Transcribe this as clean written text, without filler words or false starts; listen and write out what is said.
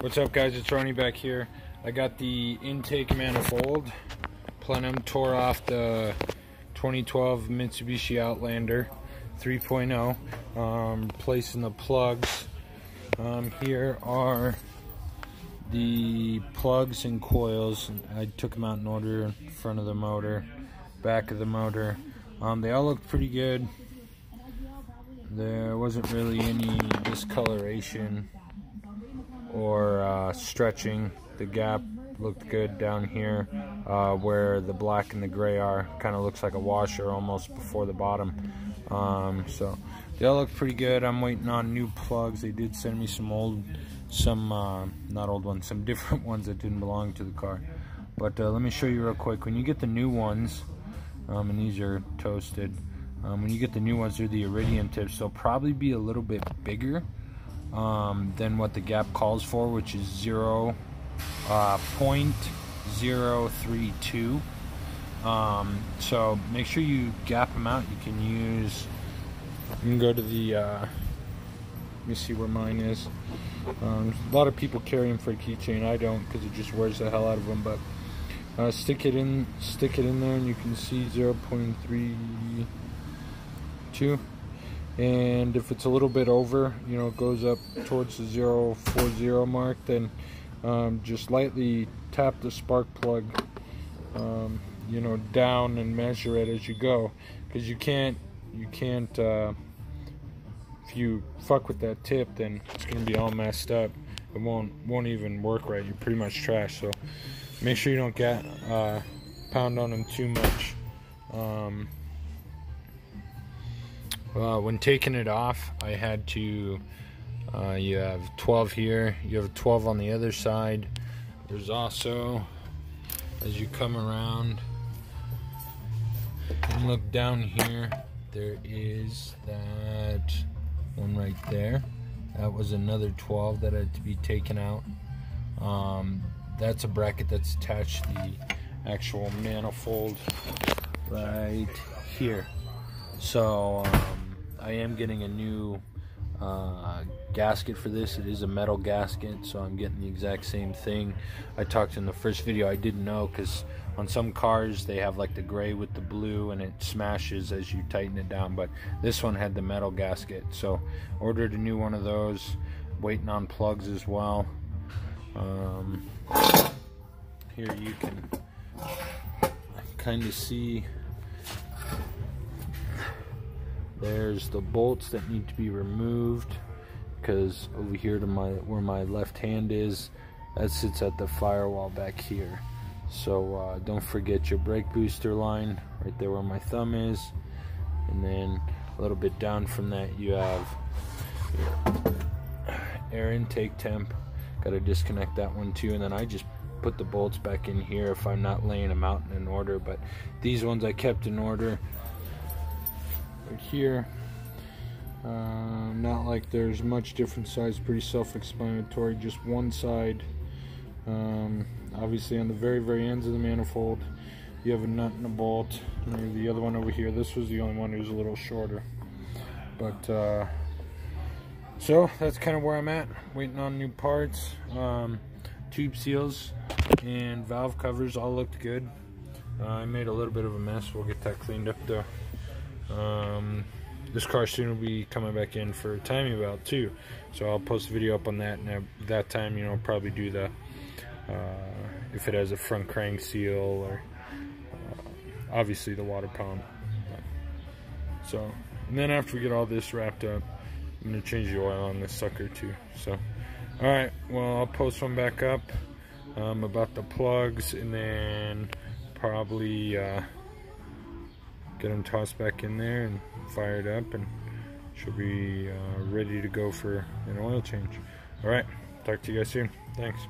What's up, guys? It's Ronnie back here. I got the intake manifold plenum, tore off the 2012 Mitsubishi Outlander 3.0, placing the plugs. Here are the plugs and coils. I took them out in order: front of the motor, back of the motor. They all looked pretty good. There wasn't really any discoloration or stretching. The gap looked good down here where the black and the gray are. Kind of looks like a washer almost before the bottom. So they all look pretty good. I'm waiting on new plugs. They did send me some not old ones, some different ones that didn't belong to the car. But let me show you real quick. When you get the new ones, and these are toasted, when you get the new ones, they're the iridium tips. They'll probably be a little bit bigger than what the gap calls for, which is 0.032. So make sure you gap them out. You can go to the let me see where mine is. A lot of people carry them for a keychain. I don't, because it just wears the hell out of them. But stick it in there, and you can see 0.32. And if it's a little bit over, it goes up towards the 0.40 mark, then just lightly tap the spark plug down and measure it as you go, because you can't if you fuck with that tip, then it's gonna be all messed up. It won't even work right. You're pretty much trash. So make sure you don't get pound on them too much. When taking it off, I had to, you have 12 here, you have 12 on the other side. There's also, as you come around and look down here, there is that one right there. That was another 12 that had to be taken out. That's a bracket that's attached to the actual manifold right here. So I am getting a new gasket for this. It is a metal gasket, so I'm getting the exact same thing. I talked in the first video, I didn't know, because on some cars they have like the gray with the blue and it smashes as you tighten it down, but this one had the metal gasket. So ordered a new one of those, waiting on plugs as well. Here you can kind of see there's the bolts that need to be removed, because over here to where my left hand is, that sits at the firewall back here. So don't forget your brake booster line right there where my thumb is, and then a little bit down from that you have your air intake temp. Got to disconnect that one too, and then I just put the bolts back in here if I'm not laying them out in order. But these ones I kept in order right here. Not like there's much different size, pretty self-explanatory. Just one side, obviously on the very ends of the manifold you have a nut and a bolt. And the other one over here, this was the only one who was a little shorter. But so that's kind of where I'm at, waiting on new parts. Tube seals and valve covers all looked good. I made a little bit of a mess. We'll get that cleaned up though. This car soon will be coming back in for a timing belt too, so I'll post a video up on that, and at that time, I'll probably do the if it has a front crank seal, or obviously the water pump. So, and then after we get all this wrapped up, I'm gonna change the oil on this sucker too. So, all right, well, I'll post one back up about the plugs, and then probably get them tossed back in there and fired up, and she'll be ready to go for an oil change. All right, talk to you guys soon. Thanks.